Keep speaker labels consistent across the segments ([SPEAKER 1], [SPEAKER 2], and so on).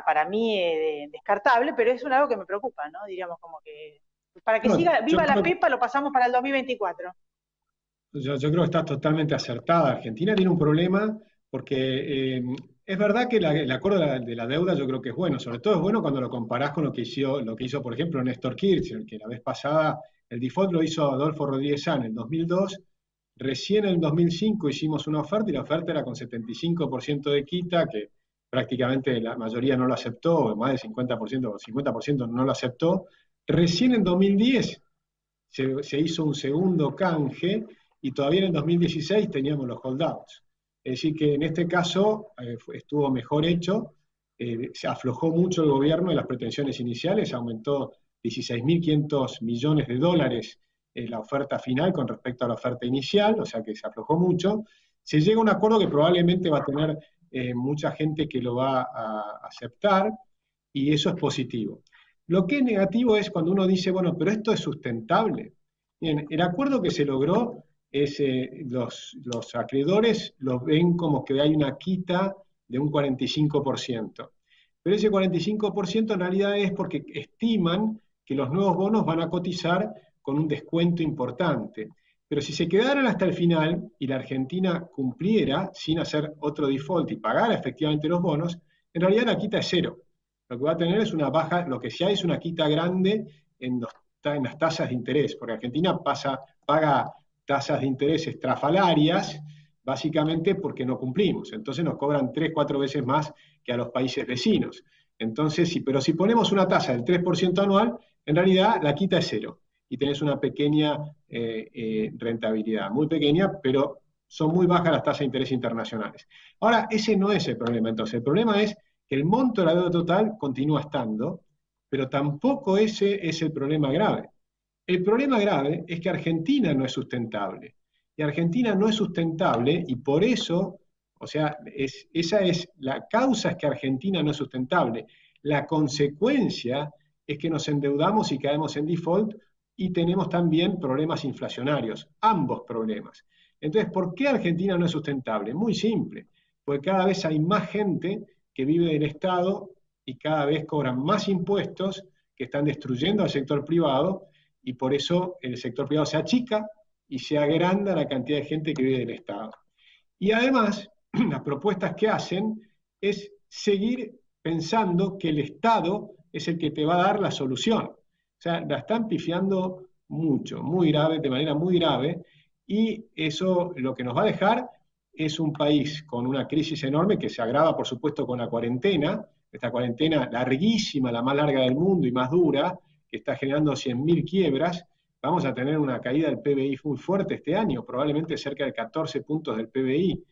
[SPEAKER 1] Para mí descartable, pero es algo que me preocupa, ¿no? Diríamos como que para que
[SPEAKER 2] No,
[SPEAKER 1] siga
[SPEAKER 2] yo
[SPEAKER 1] viva la
[SPEAKER 2] creo,
[SPEAKER 1] pepa lo pasamos para el 2024.
[SPEAKER 2] yo creo que estás totalmente acertada. Argentina tiene un problema porque es verdad que el acuerdo de la deuda yo creo que es bueno, sobre todo es bueno cuando lo comparás con lo que hizo, por ejemplo, Néstor Kirchner, que la vez pasada el default lo hizo Adolfo Rodríguez Sanz en el 2002, recién en el 2005 hicimos una oferta y la oferta era con 75% de quita, que prácticamente la mayoría no lo aceptó, más del 50% o 50% no lo aceptó. Recién en 2010 se hizo un segundo canje y todavía en el 2016 teníamos los holdouts. Es decir, que en este caso estuvo mejor hecho, se aflojó mucho el gobierno de las pretensiones iniciales, aumentó 16.500 millones de dólares la oferta final con respecto a la oferta inicial, o sea que se aflojó mucho. Se llega a un acuerdo que probablemente va a tener mucha gente que lo va a aceptar y eso es positivo. Lo que es negativo es cuando uno dice, bueno, pero esto es sustentable. Bien, el acuerdo que se logró es, los acreedores los ven como que hay una quita de un 45%. Pero ese 45% en realidad es porque estiman que los nuevos bonos van a cotizar con un descuento importante. Pero si se quedaran hasta el final y la Argentina cumpliera sin hacer otro default y pagara efectivamente los bonos, en realidad la quita es cero. Lo que va a tener es una baja, lo que sí hay es una quita grande en las tasas de interés, porque Argentina paga tasas de interés estrafalarias, básicamente porque no cumplimos. Entonces nos cobran 3, 4 veces más que a los países vecinos. Entonces, pero si ponemos una tasa del 3% anual, en realidad la quita es cero y tenés una pequeña rentabilidad, muy pequeña, pero son muy bajas las tasas de interés internacionales. Ahora, ese no es el problema. Entonces, el problema es que el monto de la deuda total continúa estando, pero tampoco ese es el problema grave. El problema grave es que Argentina no es sustentable. Y Argentina no es sustentable y por eso, o sea, esa es la causa, es que Argentina no es sustentable. La consecuencia es que nos endeudamos y caemos en default y tenemos también problemas inflacionarios, ambos problemas. Entonces, ¿por qué Argentina no es sustentable? Muy simple, porque cada vez hay más gente que vive del Estado y cada vez cobran más impuestos que están destruyendo al sector privado y por eso el sector privado se achica y se agranda la cantidad de gente que vive del Estado. Y además, las propuestas que hacen es seguir pensando que el Estado es el que te va a dar la solución. O sea, la están pifiando mucho, muy grave, de manera muy grave, y eso lo que nos va a dejar es un país con una crisis enorme que se agrava, por supuesto, con la cuarentena, esta cuarentena larguísima, la más larga del mundo y más dura, que está generando 100.000 quiebras. Vamos a tener una caída del PBI muy fuerte este año, probablemente cerca de 14 puntos del PBI.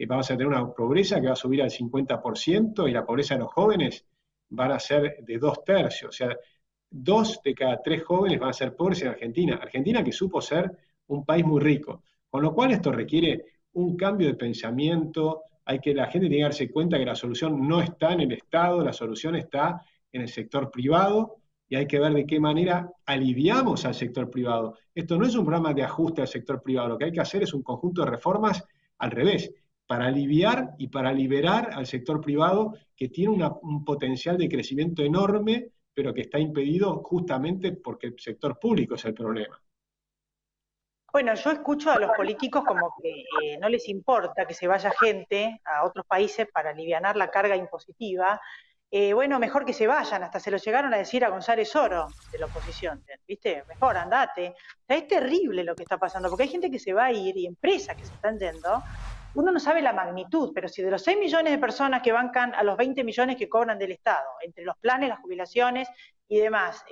[SPEAKER 2] Vamos a tener una pobreza que va a subir al 50% y la pobreza de los jóvenes van a ser de 2/3. O sea, 2 de cada 3 jóvenes van a ser pobres en Argentina. Argentina que supo ser un país muy rico. Con lo cual esto requiere un cambio de pensamiento, la gente tiene que darse cuenta que la solución no está en el Estado, la solución está en el sector privado y hay que ver de qué manera aliviamos al sector privado. Esto no es un programa de ajuste al sector privado, lo que hay que hacer es un conjunto de reformas al revés, para aliviar y para liberar al sector privado que tiene un potencial de crecimiento enorme, pero que está impedido justamente porque el sector público es el problema.
[SPEAKER 1] Bueno, yo escucho a los políticos como que no les importa que se vaya gente a otros países para alivianar la carga impositiva. Bueno, mejor que se vayan, hasta se lo llegaron a decir a González Oro de la oposición, ¿viste? Mejor andate. O sea, es terrible lo que está pasando, porque hay gente que se va a ir y empresas que se están yendo. Uno no sabe la magnitud, pero si de los 6 millones de personas que bancan a los 20 millones que cobran del Estado, entre los planes, las jubilaciones y demás,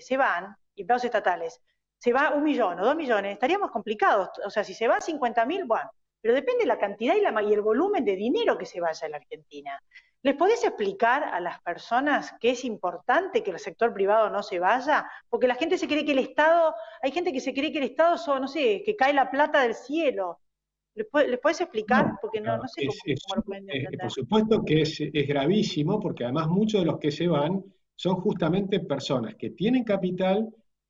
[SPEAKER 1] se van, empleados estatales, se va 1 millón o 2 millones, estaríamos complicados. O sea, si se van 50.000, bueno, pero depende de la cantidad y el volumen de dinero que se vaya a la Argentina. ¿Les podés explicar a las personas que es importante que el sector privado no se vaya? Porque la gente se cree que el Estado, hay gente que se cree que el Estado son, no sé, que cae la plata del cielo. ¿Les podés explicar?
[SPEAKER 2] No,
[SPEAKER 1] Porque no sé cómo lo pueden entender.
[SPEAKER 2] por supuesto que es gravísimo, porque además muchos de los que se van son justamente personas que tienen capital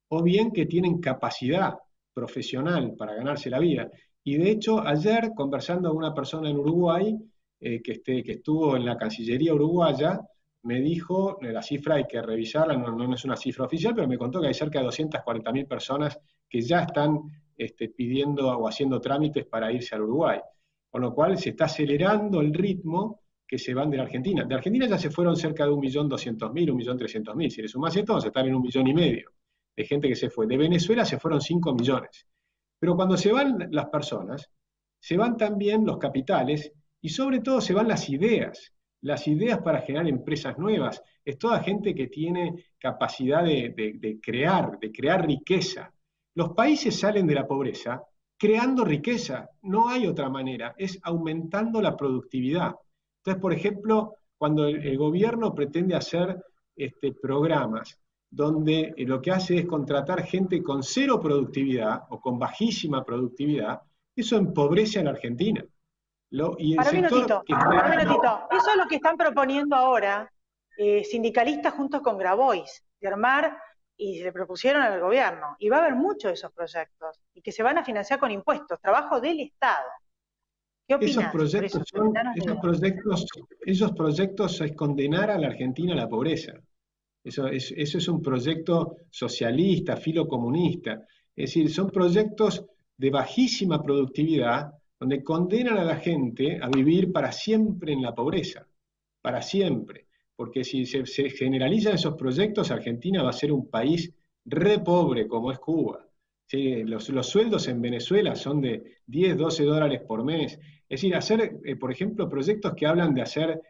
[SPEAKER 2] o bien que tienen capacidad profesional para ganarse la vida. Y de hecho, ayer, conversando con una persona en Uruguay, que estuvo en la Cancillería uruguaya, me dijo, la cifra hay que revisarla, no es una cifra oficial, pero me contó que hay cerca de 240.000 personas que ya están pidiendo o haciendo trámites para irse al Uruguay. Con lo cual se está acelerando el ritmo que se van de la Argentina. De Argentina ya se fueron cerca de 1.200.000, 1.300.000. Si le sumás esto, vamos a estar en 1,5 millones de gente que se fue. De Venezuela se fueron 5 millones. Pero cuando se van las personas, se van también los capitales y sobre todo se van las ideas para generar empresas nuevas. Es toda gente que tiene capacidad de crear riqueza. Los países salen de la pobreza creando riqueza, no hay otra manera, es aumentando la productividad. Entonces, por ejemplo, cuando el gobierno pretende hacer programas donde lo que hace es contratar gente con cero productividad o con bajísima productividad, eso empobrece a la Argentina. Y el
[SPEAKER 1] Para un
[SPEAKER 2] sector
[SPEAKER 1] minutito, para un minutito. Eso es lo que están proponiendo ahora sindicalistas juntos con Grabois, de armar, y se le propusieron al gobierno. Y va a haber muchos de esos proyectos, y que se van a financiar con impuestos, trabajo del Estado. ¿Qué opinas?
[SPEAKER 2] Esos proyectos es condenar a la Argentina a la pobreza. Eso es un proyecto socialista, filocomunista. Es decir, son proyectos de bajísima productividad donde condenan a la gente a vivir para siempre en la pobreza, para siempre. Porque si se generalizan esos proyectos, Argentina va a ser un país re pobre como es Cuba. ¿Sí? Los sueldos en Venezuela son de 10, 12 dólares por mes. Es decir, hacer, por ejemplo, proyectos que hablan de hacer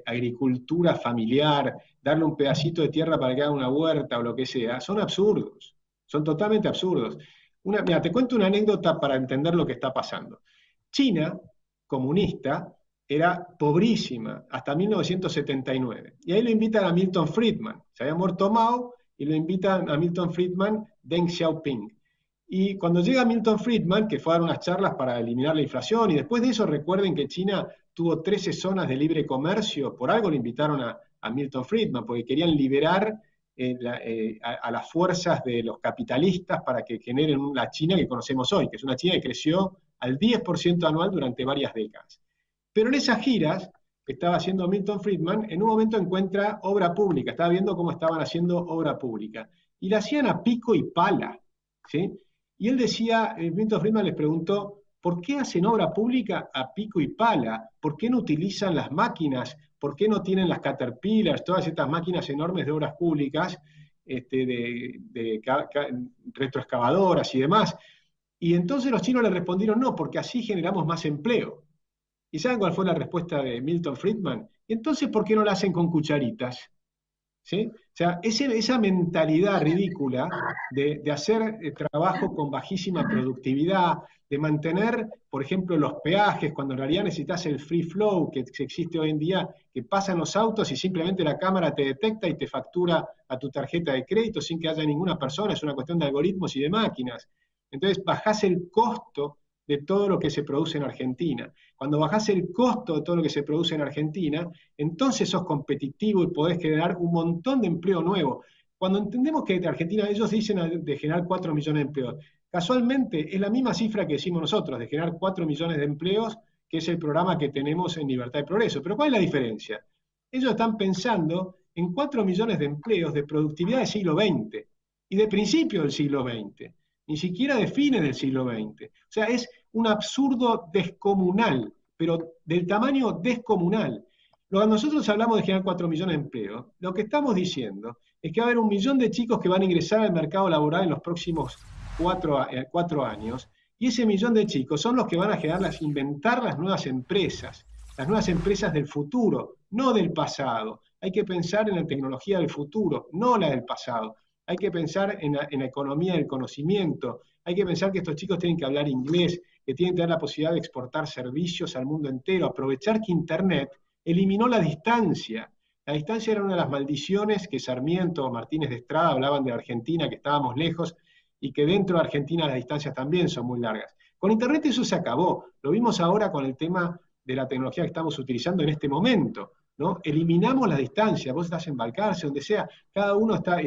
[SPEAKER 2] agricultura familiar, darle un pedacito de tierra para que haga una huerta o lo que sea, son absurdos, son totalmente absurdos. Mira, te cuento una anécdota para entender lo que está pasando. China, comunista, era pobrísima hasta 1979. Y ahí lo invitan a Milton Friedman. Se había muerto Mao y lo invitan a Milton Friedman, Deng Xiaoping. Y cuando llega Milton Friedman, que fue a dar unas charlas para eliminar la inflación, y después de eso recuerden que China tuvo 13 zonas de libre comercio, por algo le invitaron a Milton Friedman, porque querían liberar a las fuerzas de los capitalistas para que generen la China que conocemos hoy, que es una China que creció al 10% anual durante varias décadas. Pero en esas giras que estaba haciendo Milton Friedman, en un momento encuentra obra pública, estaba viendo cómo estaban haciendo obra pública, y la hacían a pico y pala, ¿sí? Y él decía, Milton Friedman les preguntó, ¿por qué hacen obra pública a pico y pala? ¿Por qué no utilizan las máquinas? ¿Por qué no tienen las Caterpillars, todas estas máquinas enormes de obras públicas, retroexcavadoras y demás? Y entonces los chinos le respondieron, no, porque así generamos más empleo. ¿Y saben cuál fue la respuesta de Milton Friedman? ¿Y entonces por qué no la hacen con cucharitas? ¿Sí? O sea, esa mentalidad ridícula de hacer trabajo con bajísima productividad, de mantener, por ejemplo, los peajes, cuando en realidad necesitas el free flow que existe hoy en día, que pasan los autos y simplemente la cámara te detecta y te factura a tu tarjeta de crédito sin que haya ninguna persona, es una cuestión de algoritmos y de máquinas. Entonces bajás el costo de todo lo que se produce en Argentina. Cuando bajás el costo de todo lo que se produce en Argentina, entonces sos competitivo y podés generar un montón de empleo nuevo. Cuando entendemos que en Argentina ellos dicen de generar 4 millones de empleos, casualmente es la misma cifra que decimos nosotros, de generar 4 millones de empleos, que es el programa que tenemos en Libertad y Progreso. Pero ¿cuál es la diferencia? Ellos están pensando en 4 millones de empleos de productividad del siglo XX y de principio del siglo XX. Ni siquiera de fines del siglo XX. O sea, es un absurdo descomunal, pero del tamaño descomunal. Cuando nosotros hablamos de generar 4 millones de empleos, lo que estamos diciendo es que va a haber 1 millón de chicos que van a ingresar al mercado laboral en los próximos 4 años, y ese millón de chicos son los que van a inventar las nuevas empresas del futuro, no del pasado. Hay que pensar en la tecnología del futuro, no la del pasado. Hay que pensar en la economía del conocimiento, hay que pensar que estos chicos tienen que hablar inglés, que tienen que tener la posibilidad de exportar servicios al mundo entero, aprovechar que Internet eliminó la distancia. La distancia era una de las maldiciones que Sarmiento o Martínez de Estrada hablaban de Argentina, que estábamos lejos, y que dentro de Argentina las distancias también son muy largas. Con Internet eso se acabó, lo vimos ahora con el tema de la tecnología que estamos utilizando en este momento, ¿no? Eliminamos la distancia, vos estás en Balcarce, donde sea, cada uno está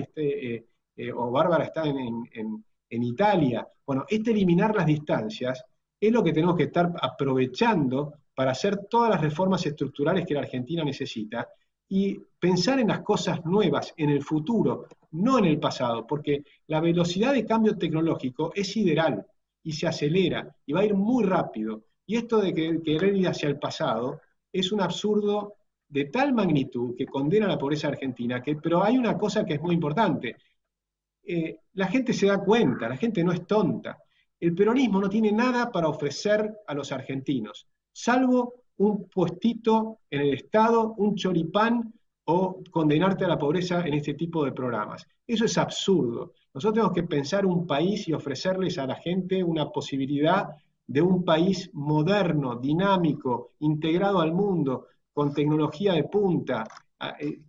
[SPEAKER 2] o Bárbara está en Italia. Bueno, eliminar las distancias es lo que tenemos que estar aprovechando para hacer todas las reformas estructurales que la Argentina necesita y pensar en las cosas nuevas, en el futuro, no en el pasado, porque la velocidad de cambio tecnológico es sideral y se acelera y va a ir muy rápido. Y esto de querer ir hacia el pasado es un absurdo de tal magnitud que condena la pobreza argentina, pero hay una cosa que es muy importante. La gente se da cuenta, la gente no es tonta. El peronismo no tiene nada para ofrecer a los argentinos, salvo un puestito en el Estado, un choripán o condenarte a la pobreza en este tipo de programas. Eso es absurdo. Nosotros tenemos que pensar un país y ofrecerles a la gente una posibilidad de un país moderno, dinámico, integrado al mundo, con tecnología de punta,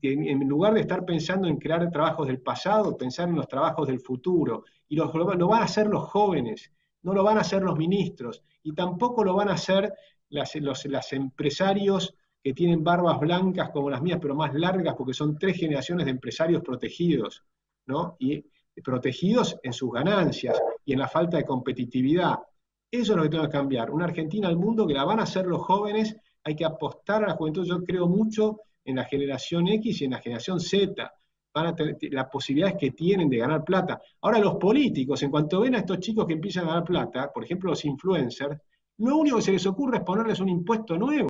[SPEAKER 2] en lugar de estar pensando en crear trabajos del pasado, pensar en los trabajos del futuro. Y lo van a hacer los jóvenes, no lo van a hacer los ministros, y tampoco lo van a hacer los empresarios que tienen barbas blancas como las mías, pero más largas, porque son 3 generaciones de empresarios protegidos, ¿no? Y protegidos en sus ganancias y en la falta de competitividad. Eso es lo que tenemos que cambiar. Una Argentina al mundo que la van a hacer los jóvenes, hay que apostar a la juventud. Yo creo mucho en la generación X y en la generación Z. Van a tener las posibilidades que tienen de ganar plata. Ahora los políticos, en cuanto ven a estos chicos que empiezan a ganar plata, por ejemplo los influencers, lo único que se les ocurre es ponerles un impuesto nuevo.